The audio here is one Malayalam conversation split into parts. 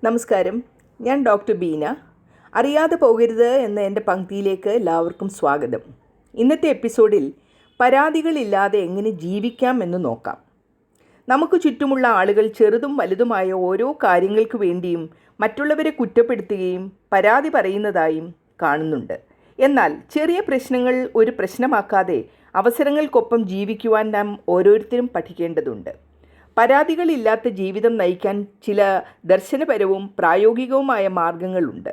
നമസ്കാരം. ഞാൻ ഡോക്ടർ ബീന. അറിയാതെ പോകരുത് എന്ന എൻ്റെ പങ്ക്തിയിലേക്ക് എല്ലാവർക്കും സ്വാഗതം. ഇന്നത്തെ എപ്പിസോഡിൽ പരാതികളില്ലാതെ എങ്ങനെ ജീവിക്കാം എന്ന് നോക്കാം. നമുക്ക് ചുറ്റുമുള്ള ആളുകൾ ചെറുതും വലുതുമായ ഓരോ കാര്യങ്ങൾക്ക് വേണ്ടിയും മറ്റുള്ളവരെ കുറ്റപ്പെടുത്തുകയും പരാതി പറയുന്നതായും കാണുന്നുണ്ട്. എന്നാൽ ചെറിയ പ്രശ്നങ്ങൾ ഒരു പ്രശ്നമാക്കാതെ അവസരങ്ങൾക്കൊപ്പം ജീവിക്കുവാൻ നാം ഓരോരുത്തരും പഠിക്കേണ്ടതുണ്ട്. പരാതികളില്ലാത്ത ജീവിതം നയിക്കാൻ ചില ദർശനപരവും പ്രായോഗികവുമായ മാർഗങ്ങളുണ്ട്.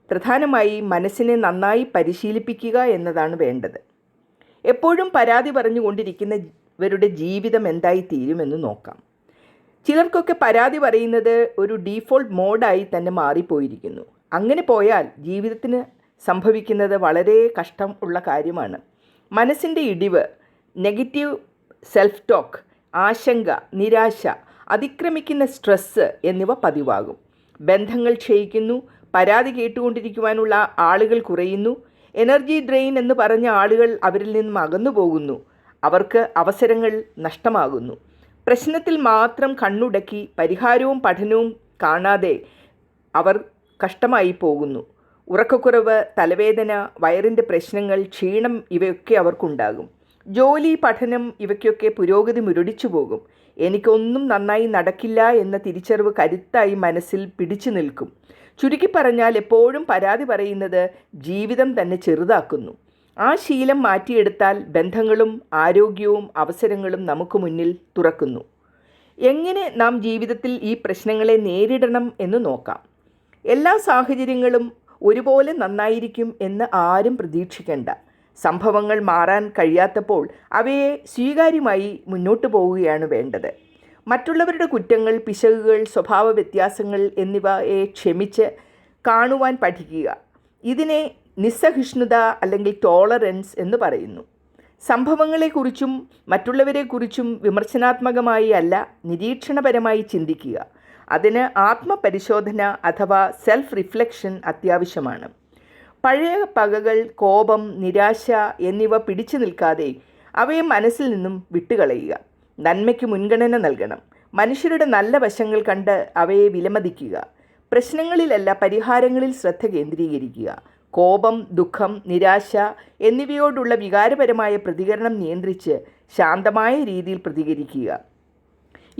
പ്രധാനമായി മനസ്സിനെ നന്നായി പരിശീലിപ്പിക്കുക എന്നതാണ് വേണ്ടത്. എപ്പോഴും പരാതി പറഞ്ഞുകൊണ്ടിരിക്കുന്നവരുടെ ജീവിതം എന്തായി തീരുമെന്ന് നോക്കാം. ചിലർക്കൊക്കെ പരാതി പറയുന്നത് ഒരു ഡീഫോൾട്ട് മോഡായി തന്നെ മാറിപ്പോയിരിക്കുന്നു. അങ്ങനെ പോയാൽ ജീവിതത്തിന് സംഭവിക്കുന്നത് വളരെ കഷ്ടം ഉള്ള കാര്യമാണ്. മനസ്സിൻ്റെ ഇടിവ്, നെഗറ്റീവ് സെൽഫ് ടോക്ക്, ആശങ്ക, നിരാശ, അതിക്രമിക്കുന്ന സ്ട്രെസ്സ് എന്നിവ പതിവാകും. ബന്ധങ്ങൾ ക്ഷയിക്കുന്നു. പരാതി കേട്ടുകൊണ്ടിരിക്കുവാനുള്ള ആളുകൾ കുറയുന്നു. എനർജി ഡ്രെയിൻ എന്ന് പറഞ്ഞ ആളുകൾ അവരിൽ നിന്നും അകന്നു പോകുന്നു. അവർക്ക് അവസരങ്ങൾ നഷ്ടമാകുന്നു. പ്രശ്നത്തിൽ മാത്രം കണ്ണുടക്കി പരിഹാരവും പഠനവും കാണാതെ അവർ കഷ്ടമായി പോകുന്നു. ഉറക്കക്കുറവ്, തലവേദന, വയറിൻ്റെ പ്രശ്നങ്ങൾ, ക്ഷീണം ഇവയൊക്കെ അവർക്കുണ്ടാകും. ജോലി, പഠനം ഇവയ്ക്കൊക്കെ പുരോഗതി മുരടിച്ചു പോകും. എനിക്കൊന്നും നന്നായി നടക്കില്ല എന്ന തിരിച്ചറിവ് കരുത്തായി മനസ്സിൽ പിടിച്ചു നിൽക്കും. ചുരുക്കി പറഞ്ഞാൽ എപ്പോഴും പരാതി പറയുന്നത് ജീവിതം തന്നെ ചെറുതാക്കുന്നു. ആ ശീലം മാറ്റിയെടുത്താൽ ബന്ധങ്ങളും ആരോഗ്യവും അവസരങ്ങളും നമുക്ക് മുന്നിൽ തുറക്കുന്നു. എങ്ങനെ നാം ജീവിതത്തിൽ ഈ പ്രശ്നങ്ങളെ നേരിടണം എന്ന് നോക്കാം. എല്ലാ സാഹചര്യങ്ങളും ഒരുപോലെ നന്നായിരിക്കും എന്ന് ആരും പ്രതീക്ഷിക്കേണ്ട. സംഭവങ്ങൾ മാറാൻ കഴിയാത്തപ്പോൾ അവയെ സ്വീകാര്യമായി മുന്നോട്ട് പോവുകയാണ് വേണ്ടത്. മറ്റുള്ളവരുടെ കുറ്റങ്ങൾ, പിശകുകൾ, സ്വഭാവ വ്യത്യാസങ്ങൾ എന്നിവയെ ക്ഷമിച്ച് കാണുവാൻ പഠിക്കുക. ഇതിനെ നിസ്സഹിഷ്ണുത അല്ലെങ്കിൽ ടോളറൻസ് എന്ന് പറയുന്നു. സംഭവങ്ങളെക്കുറിച്ചും മറ്റുള്ളവരെക്കുറിച്ചും വിമർശനാത്മകമായി അല്ല, നിരീക്ഷണപരമായി ചിന്തിക്കുക. അതിന് ആത്മപരിശോധന അഥവാ സെൽഫ് റിഫ്ലക്ഷൻ അത്യാവശ്യമാണ്. പഴയ പകകൾ, കോപം, നിരാശ എന്നിവ പിടിച്ചു നിൽക്കാതെ അവയെ മനസ്സിൽ നിന്നും വിട്ടുകളയുക. നന്മയ്ക്ക് മുൻഗണന നൽകണം. മനുഷ്യരുടെ നല്ല വശങ്ങൾ കണ്ട് അവയെ വിലമതിക്കുക. പ്രശ്നങ്ങളിലല്ല, പരിഹാരങ്ങളിൽ ശ്രദ്ധ കേന്ദ്രീകരിക്കുക. കോപം, ദുഃഖം, നിരാശ എന്നിവയോടുള്ള വികാരപരമായ പ്രതികരണം നിയന്ത്രിച്ച് ശാന്തമായ രീതിയിൽ പ്രതികരിക്കുക.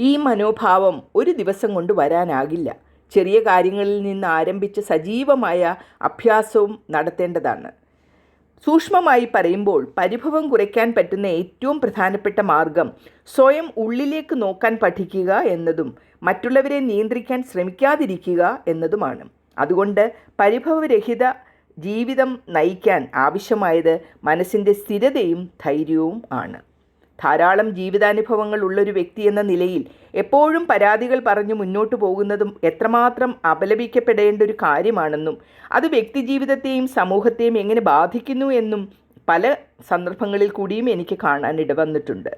ഈ മനോഭാവം ഒരു ദിവസം കൊണ്ട് വരാനാകില്ല. ചെറിയ കാര്യങ്ങളിൽ നിന്ന് ആരംഭിച്ച് സജീവമായ അഭ്യാസവും നടത്തേണ്ടതാണ്. സൂക്ഷ്മമായി പറയുമ്പോൾ പരിഭവം കുറയ്ക്കാൻ പറ്റുന്ന ഏറ്റവും പ്രധാനപ്പെട്ട മാർഗം സ്വയം ഉള്ളിലേക്ക് നോക്കാൻ പഠിക്കുക എന്നതും മറ്റുള്ളവരെ നിയന്ത്രിക്കാൻ ശ്രമിക്കാതിരിക്കുക എന്നതുമാണ്. അതുകൊണ്ട് പരിഭവരഹിത ജീവിതം നയിക്കാൻ ആവശ്യമായത് മനസ്സിൻ്റെ സ്ഥിരതയും ധൈര്യവും ആണ്. ധാരാളം ജീവിതാനുഭവങ്ങൾ ഉള്ളൊരു വ്യക്തി എന്ന നിലയിൽ എപ്പോഴും പരാതികൾ പറഞ്ഞു മുന്നോട്ട് പോകുന്നതും എത്രമാത്രം അപലപിക്കപ്പെടേണ്ട ഒരു കാര്യമാണെന്നും അത് വ്യക്തിജീവിതത്തെയും സമൂഹത്തെയും എങ്ങനെ ബാധിക്കുന്നു എന്നും പല സന്ദർഭങ്ങളിൽ കൂടിയും എനിക്ക് കാണാൻ ഇടവന്നിട്ടുണ്ട്.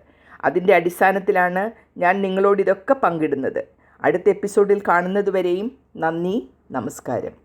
അതിൻ്റെ അടിസ്ഥാനത്തിലാണ് ഞാൻ നിങ്ങളോട് ഇതൊക്കെ പങ്കിടുന്നത്. അടുത്ത എപ്പിസോഡിൽ കാണുന്നതുവരെയും നന്ദി, നമസ്കാരം.